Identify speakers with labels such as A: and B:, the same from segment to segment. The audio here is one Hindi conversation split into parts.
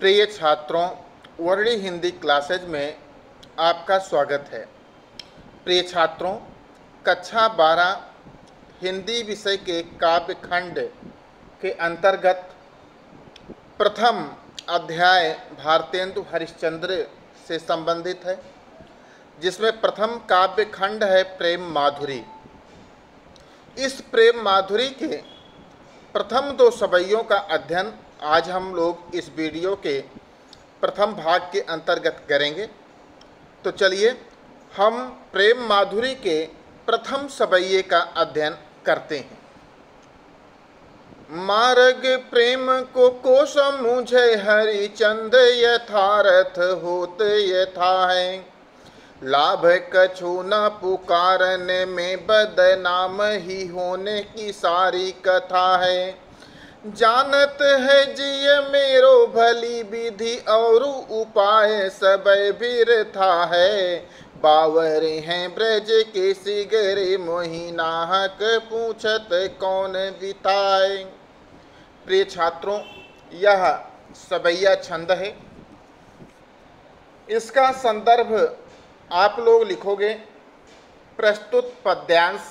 A: प्रिय छात्रों, वर्ली हिंदी क्लासेज में आपका स्वागत है। प्रिय छात्रों, कक्षा 12 हिंदी विषय के काव्य खंड के अंतर्गत प्रथम अध्याय भारतेंदु हरिश्चंद्र से संबंधित है, जिसमें प्रथम काव्य खंड है प्रेम माधुरी। इस प्रेम माधुरी के प्रथम दो सवैयों का अध्ययन आज हम लोग इस वीडियो के प्रथम भाग के अंतर्गत करेंगे। तो चलिए हम प्रेम माधुरी के प्रथम सवैये का अध्ययन करते हैं। मार्ग प्रेम को समझे हरिचंद, यथार्थ होत यथा है। लाभ कछु न पुकारने में, बदनाम ही होने की सारी कथा है। जानत है जिय मेरो भली विधि, और उपाय सब बिरथा है। बावरे हैं ब्रज के सिगरे, मोहि नाहक पूछत कौन बिताए। प्रिय छात्रों, यह सवैया छंद है। इसका संदर्भ आप लोग लिखोगे। प्रस्तुत पद्यांश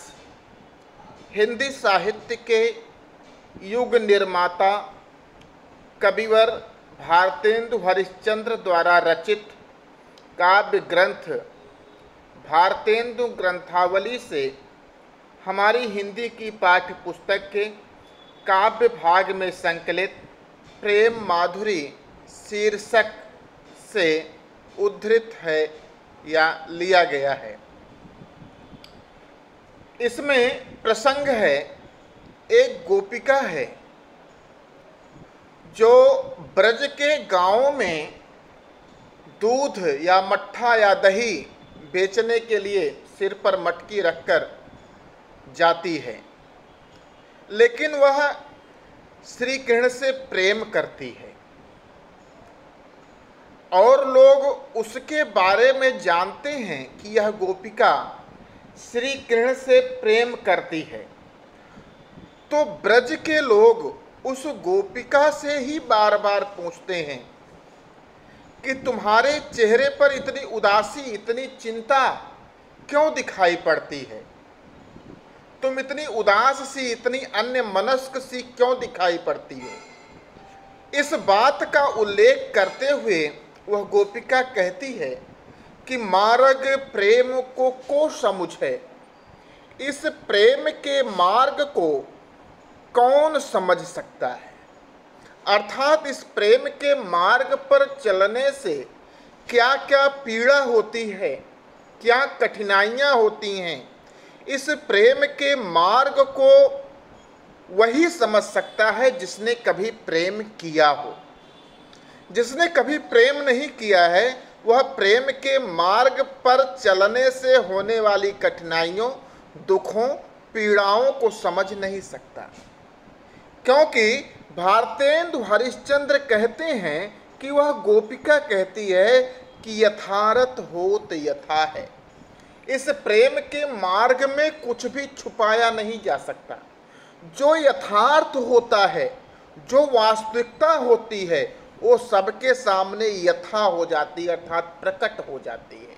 A: हिंदी साहित्य के युग निर्माता कविवर भारतेंदु हरिश्चंद्र द्वारा रचित काव्य ग्रंथ भारतेंदु ग्रंथावली से हमारी हिंदी की पाठ्य पुस्तक के काव्य भाग में संकलित प्रेम माधुरी शीर्षक से उद्धृत है या लिया गया है। इसमें प्रसंग है, एक गोपिका है जो ब्रज के गांवों में दूध या मट्ठा या दही बेचने के लिए सिर पर मटकी रखकर जाती है, लेकिन वह श्री कृष्ण से प्रेम करती है और लोग उसके बारे में जानते हैं कि यह गोपिका श्री कृष्ण से प्रेम करती है। तो ब्रज के लोग उस गोपिका से ही बार बार पूछते हैं कि तुम्हारे चेहरे पर इतनी उदासी, इतनी चिंता क्यों दिखाई पड़ती है? तुम इतनी उदास सी, इतनी अन्य मनस्क सी क्यों दिखाई पड़ती हो? इस बात का उल्लेख करते हुए वह गोपिका कहती है कि मार्ग प्रेम को समझे। इस प्रेम के मार्ग को कौन समझ सकता है? अर्थात इस प्रेम के मार्ग पर चलने से क्या क्या पीड़ा होती है, क्या कठिनाइयाँ होती हैं, इस प्रेम के मार्ग को वही समझ सकता है जिसने कभी प्रेम किया हो। जिसने कभी प्रेम नहीं किया है वह प्रेम के मार्ग पर चलने से होने वाली कठिनाइयों, दुखों, पीड़ाओं को समझ नहीं सकता। क्योंकि भारतेंदु हरिश्चंद्र कहते हैं कि वह गोपिका कहती है कि यथार्थ होत यथा है। इस प्रेम के मार्ग में कुछ भी छुपाया नहीं जा सकता। जो यथार्थ होता है, जो वास्तविकता होती है, वो सबके सामने यथा हो जाती है, अर्थात प्रकट हो जाती है।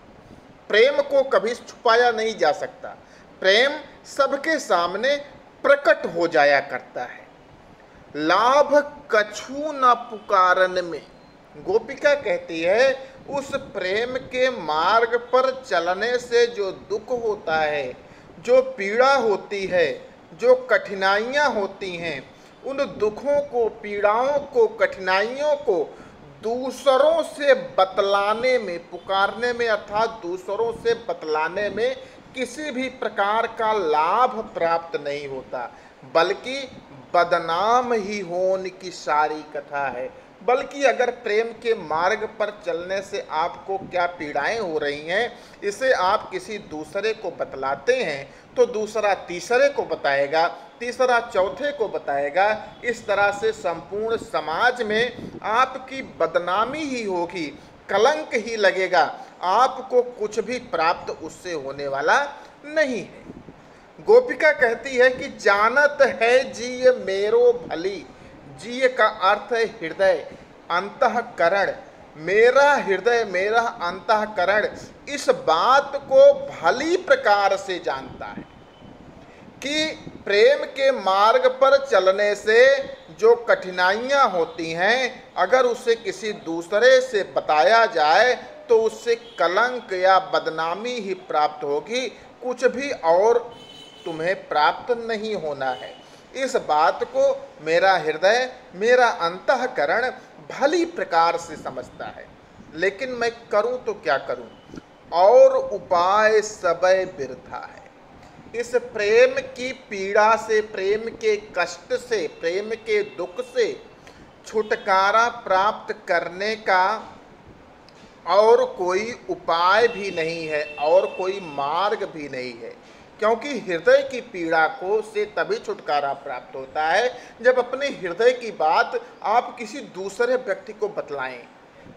A: प्रेम को कभी छुपाया नहीं जा सकता। प्रेम सबके सामने प्रकट हो जाया करता है। लाभ कछु न पुकारन में, गोपिका कहती है उस प्रेम के मार्ग पर चलने से जो दुख होता है, जो पीड़ा होती है, जो कठिनाइयाँ होती हैं, उन दुखों को, पीड़ाओं को, कठिनाइयों को दूसरों से बतलाने में, पुकारने में अर्थात दूसरों से बतलाने में किसी भी प्रकार का लाभ प्राप्त नहीं होता, बल्कि बदनाम ही होने की सारी कथा है। बल्कि अगर प्रेम के मार्ग पर चलने से आपको क्या पीड़ाएं हो रही हैं, इसे आप किसी दूसरे को बतलाते हैं तो दूसरा तीसरे को बताएगा, तीसरा चौथे को बताएगा। इस तरह से संपूर्ण समाज में आपकी बदनामी ही होगी, कलंक ही लगेगा, आपको कुछ भी प्राप्त उससे होने वाला नहीं है। गोपिका कहती है कि जानत है जिय मेरो भली। जिय का अर्थ है हृदय। अंतःकरण, मेरा हृदय, मेरा अंतःकरण इस बात को भली प्रकार से जानता है कि प्रेम के मार्ग पर चलने से जो कठिनाइयां होती हैं, अगर उसे किसी दूसरे से बताया जाए तो उससे कलंक या बदनामी ही प्राप्त होगी, कुछ भी और तुम्हें प्राप्त नहीं होना है। इस बात को मेरा हृदय, मेरा अंतःकरण भली प्रकार से समझता है, लेकिन मैं करूं तो क्या करूं, और उपाय सबय बिरथा है। इस प्रेम की पीड़ा से, प्रेम के कष्ट से, प्रेम के दुख से छुटकारा प्राप्त करने का और कोई उपाय भी नहीं है, और कोई मार्ग भी नहीं है, क्योंकि हृदय की पीड़ा को से तभी छुटकारा प्राप्त होता है जब अपने हृदय की बात आप किसी दूसरे व्यक्ति को बतलाएं।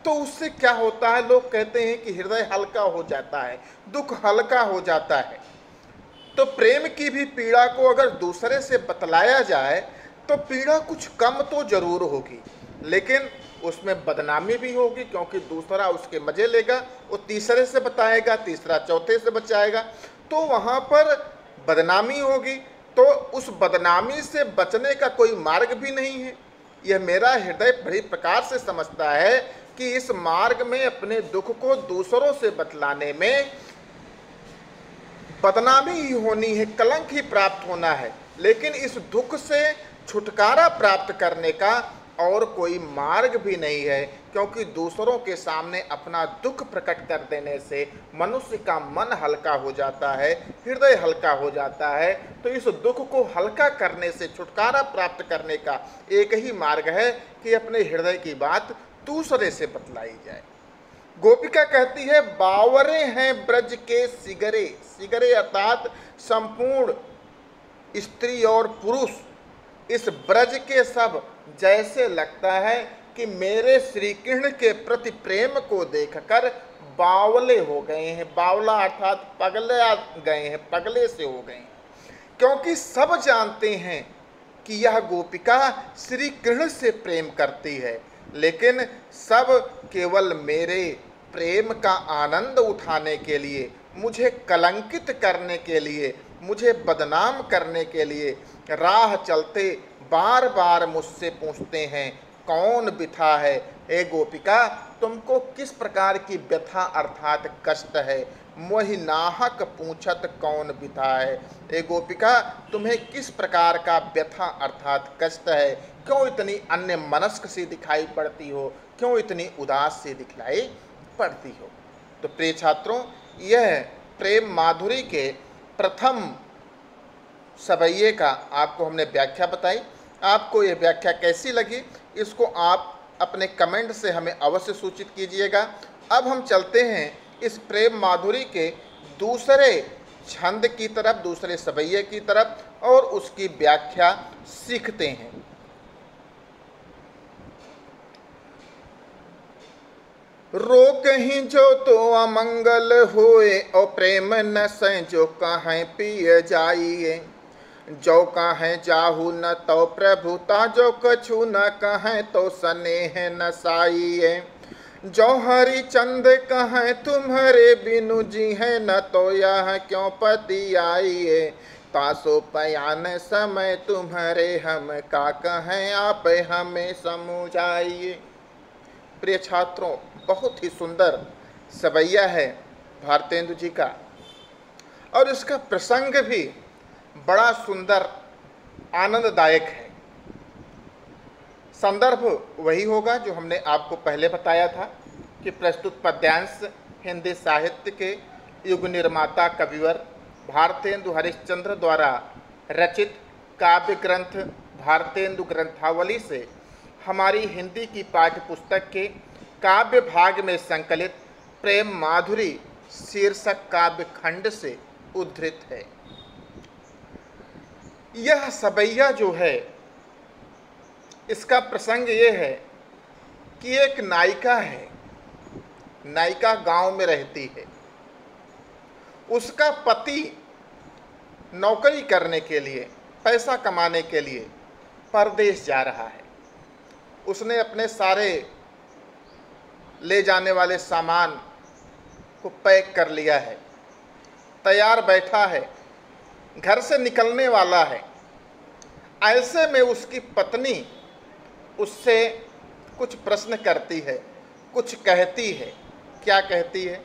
A: तो उससे क्या होता है, लोग कहते हैं कि हृदय हल्का हो जाता है, दुख हल्का हो जाता है। तो प्रेम की भी पीड़ा को अगर दूसरे से बतलाया जाए तो पीड़ा कुछ कम तो जरूर होगी, लेकिन उसमें बदनामी भी होगी, क्योंकि दूसरा उसके मजे लेगा, वो तीसरे से बताएगा, तीसरा चौथे से बचाएगा, तो वहाँ पर बदनामी होगी। तो उस बदनामी से बचने का कोई मार्ग भी नहीं है। यह मेरा हृदय बड़ी प्रकार से समझता है कि इस मार्ग में अपने दुख को दूसरों से बतलाने में बदनामी ही होनी है, कलंक ही प्राप्त होना है, लेकिन इस दुख से छुटकारा प्राप्त करने का और कोई मार्ग भी नहीं है, क्योंकि दूसरों के सामने अपना दुख प्रकट कर देने से मनुष्य का मन हल्का हो जाता है, हृदय हल्का हो जाता है। तो इस दुख को हल्का करने से, छुटकारा प्राप्त करने का एक ही मार्ग है कि अपने हृदय की बात दूसरे से बतलाई जाए। गोपिका कहती है, बावरे हैं ब्रज के सिगरे, सिगरे अर्थात संपूर्ण स्त्री और पुरुष इस ब्रज के सब जैसे लगता है कि मेरे श्री कृष्ण के प्रति प्रेम को देखकर बावले हो गए हैं। बावला अर्थात पगले गए हैं, पगले से हो गए हैं, क्योंकि सब जानते हैं कि यह गोपिका श्री कृष्ण से प्रेम करती है, लेकिन सब केवल मेरे प्रेम का आनंद उठाने के लिए, मुझे कलंकित करने के लिए, मुझे बदनाम करने के लिए राह चलते बार बार मुझसे पूछते हैं, कौन बिथा है? हे गोपिका, तुमको किस प्रकार की व्यथा अर्थात कष्ट है? मोहि नाहक पूछत कौन बिथा है? हे गोपिका, तुम्हें किस प्रकार का व्यथा अर्थात कष्ट है? क्यों इतनी अन्य मनस्क सी दिखाई पड़ती हो? क्यों इतनी उदास सी दिखलाई पड़ती हो? तो प्रिय छात्रों, यह प्रेम माधुरी के प्रथम सवैये का आपको हमने व्याख्या बताई। आपको यह व्याख्या कैसी लगी, इसको आप अपने कमेंट से हमें अवश्य सूचित कीजिएगा। अब हम चलते हैं इस प्रेम माधुरी के दूसरे छंद की तरफ, दूसरे सवैये की तरफ, और उसकी व्याख्या सीखते हैं। रोक ही जो तो अमंगल होए, और प्रेम न सै जो कहें पिय जाइए। जो कहें जाहू न तो प्रभुता, जो कछु न कहें तो स्नेह न साइए। जो हरिचंद कहें तुम्हारे बिनु जी है, न तो यह क्यों पति आइए। तासो पयान समय तुम्हारे हम का कहें, आप हमें समझाइए। प्रिय छात्रों, बहुत ही सुंदर सवैया है भारतेंदु जी का, और इसका प्रसंग भी बड़ा सुंदर आनंददायक है। संदर्भ वही होगा जो हमने आपको पहले बताया था कि प्रस्तुत पद्यांश हिंदी साहित्य के युग निर्माता कविवर भारतेंदु हरिश्चंद्र द्वारा रचित काव्य ग्रंथ भारतेंदु ग्रंथावली से हमारी हिंदी की पाठ्य पुस्तक के काव्य भाग में संकलित प्रेम माधुरी शीर्षक काव्य खंड से उद्धृत है। यह सवैया जो है, इसका प्रसंग ये है कि एक नायिका है, नायिका गांव में रहती है। उसका पति नौकरी करने के लिए, पैसा कमाने के लिए परदेश जा रहा है। उसने अपने सारे ले जाने वाले सामान को पैक कर लिया है, तैयार बैठा है, घर से निकलने वाला है। ऐसे में उसकी पत्नी उससे कुछ प्रश्न करती है, कुछ कहती है। क्या कहती है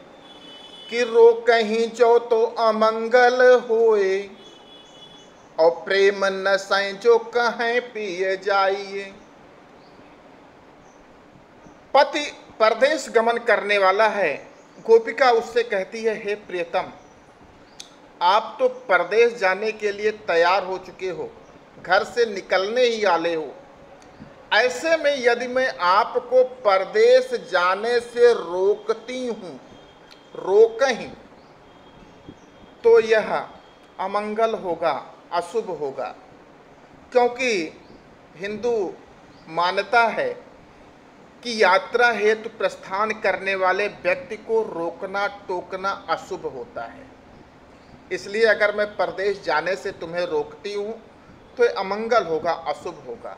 A: कि रो कहीं जो तो अमंगल होए, और प्रेम नशे जो कहें पिए जाइए। पति परदेश गमन करने वाला है। गोपिका उससे कहती है, हे प्रियतम, आप तो परदेश जाने के लिए तैयार हो चुके हो, घर से निकलने ही वाले हो। ऐसे में यदि मैं आपको परदेश जाने से रोकती हूँ, रोकहीं, तो यह अमंगल होगा, अशुभ होगा। क्योंकि हिंदू मान्यता है कि यात्रा हेतु प्रस्थान करने वाले व्यक्ति को रोकना टोकना अशुभ होता है। इसलिए अगर मैं परदेश जाने से तुम्हें रोकती हूँ तो अमंगल होगा, अशुभ होगा।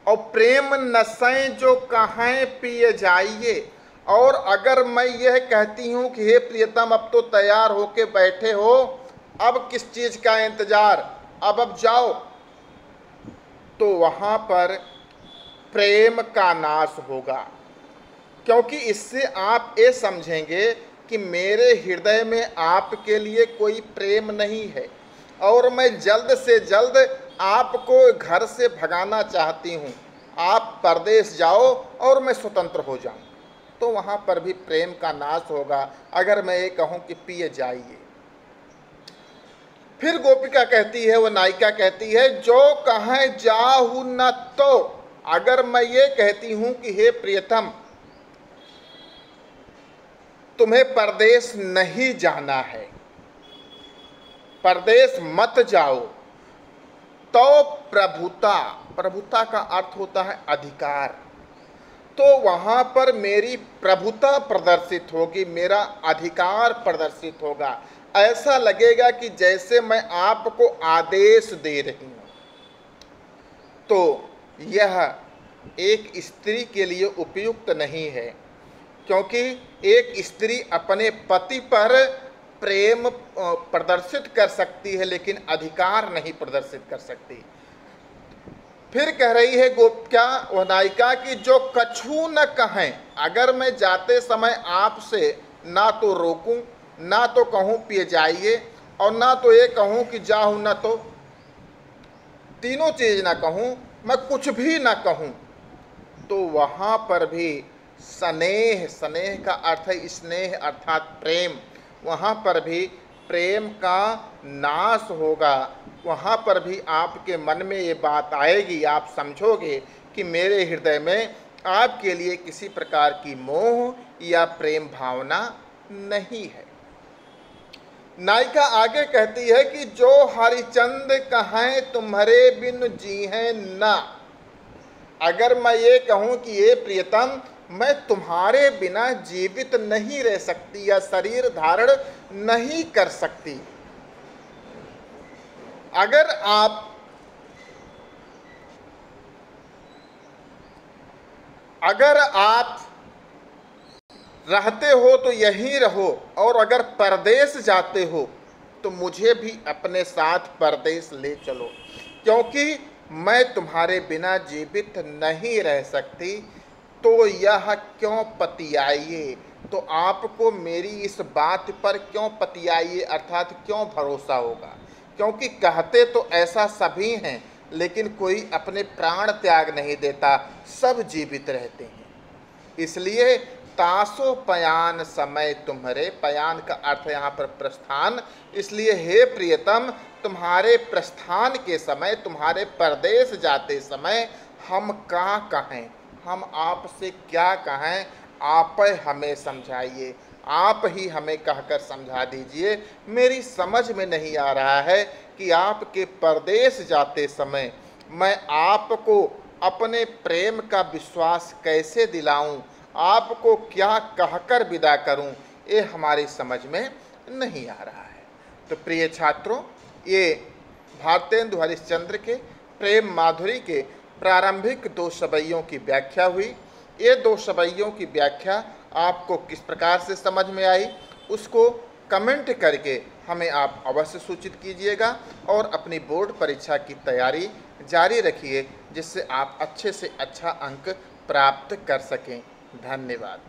A: और प्रेम नशें जो कहें पिए जाइए, और अगर मैं यह कहती हूँ कि हे प्रियतम, अब तो तैयार होके बैठे हो, अब किस चीज़ का इंतजार, अब जाओ, तो वहाँ पर प्रेम का नाश होगा। क्योंकि इससे आप ये समझेंगे कि मेरे हृदय में आपके लिए कोई प्रेम नहीं है और मैं जल्द से जल्द आपको घर से भगाना चाहती हूँ। आप परदेश जाओ और मैं स्वतंत्र हो जाऊँ, तो वहाँ पर भी प्रेम का नाश होगा अगर मैं ये कहूँ कि पिए जाइए। फिर गोपिका कहती है, वो नायिका कहती है, जो कहें जाहु न तो, अगर मैं ये कहती हूँ कि हे प्रियतम, तुम्हें परदेश नहीं जाना है, परदेश मत जाओ, तो प्रभुता, प्रभुता का अर्थ होता है अधिकार, तो वहाँ पर मेरी प्रभुता प्रदर्शित होगी, मेरा अधिकार प्रदर्शित होगा। ऐसा लगेगा कि जैसे मैं आपको आदेश दे रही हूँ। तो यह एक स्त्री के लिए उपयुक्त नहीं है, क्योंकि एक स्त्री अपने पति पर प्रेम प्रदर्शित कर सकती है लेकिन अधिकार नहीं प्रदर्शित कर सकती। फिर कह रही है गोपिका, वह नायिका, कि जो कछु न कहें, अगर मैं जाते समय आपसे ना तो रोकूं, ना तो कहूं पिए जाइए, और ना तो ये कहूं कि जाऊं न, तो तीनों चीज ना कहूं, मैं कुछ भी ना कहूं, तो वहाँ पर भी स्नेह, स्नेह का अर्थ है स्नेह अर्थात प्रेम, वहाँ पर भी प्रेम का नाश होगा। वहाँ पर भी आपके मन में ये बात आएगी, आप समझोगे कि मेरे हृदय में आपके लिए किसी प्रकार की मोह या प्रेम भावना नहीं है। नायिका आगे कहती है कि जो हरिचंद कहें तुम्हारे बिन जी हैं ना, अगर मैं ये कहूँ कि ये प्रियतम, मैं तुम्हारे बिना जीवित नहीं रह सकती या शरीर धारण नहीं कर सकती, अगर आप रहते हो तो यहीं रहो, और अगर परदेश जाते हो तो मुझे भी अपने साथ परदेश ले चलो, क्योंकि मैं तुम्हारे बिना जीवित नहीं रह सकती। तो यह क्यों पतियाइए, तो आपको मेरी इस बात पर क्यों पतियाइए अर्थात क्यों भरोसा होगा, क्योंकि कहते तो ऐसा सभी हैं लेकिन कोई अपने प्राण त्याग नहीं देता, सब जीवित रहते हैं। इसलिए तासो पयान समय तुम्हारे, पयान का अर्थ यहाँ पर प्रस्थान, इसलिए हे प्रियतम, तुम्हारे प्रस्थान के समय, तुम्हारे परदेश जाते समय हम क्या कहें, हम आपसे क्या कहें, आप हमें समझाइए, आप ही हमें कहकर समझा दीजिए। मेरी समझ में नहीं आ रहा है कि आपके परदेश जाते समय मैं आपको अपने प्रेम का विश्वास कैसे दिलाऊं, आपको क्या कहकर विदा करूं, ये हमारी समझ में नहीं आ रहा है। तो प्रिय छात्रों, ये भारतेंदु हरिश्चंद्र के प्रेम माधुरी के प्रारंभिक 2 सवैयों की व्याख्या हुई। ये दो सवैयों की व्याख्या आपको किस प्रकार से समझ में आई, उसको कमेंट करके हमें आप अवश्य सूचित कीजिएगा और अपनी बोर्ड परीक्षा की तैयारी जारी रखिए, जिससे आप अच्छे से अच्छा अंक प्राप्त कर सकें। धन्यवाद।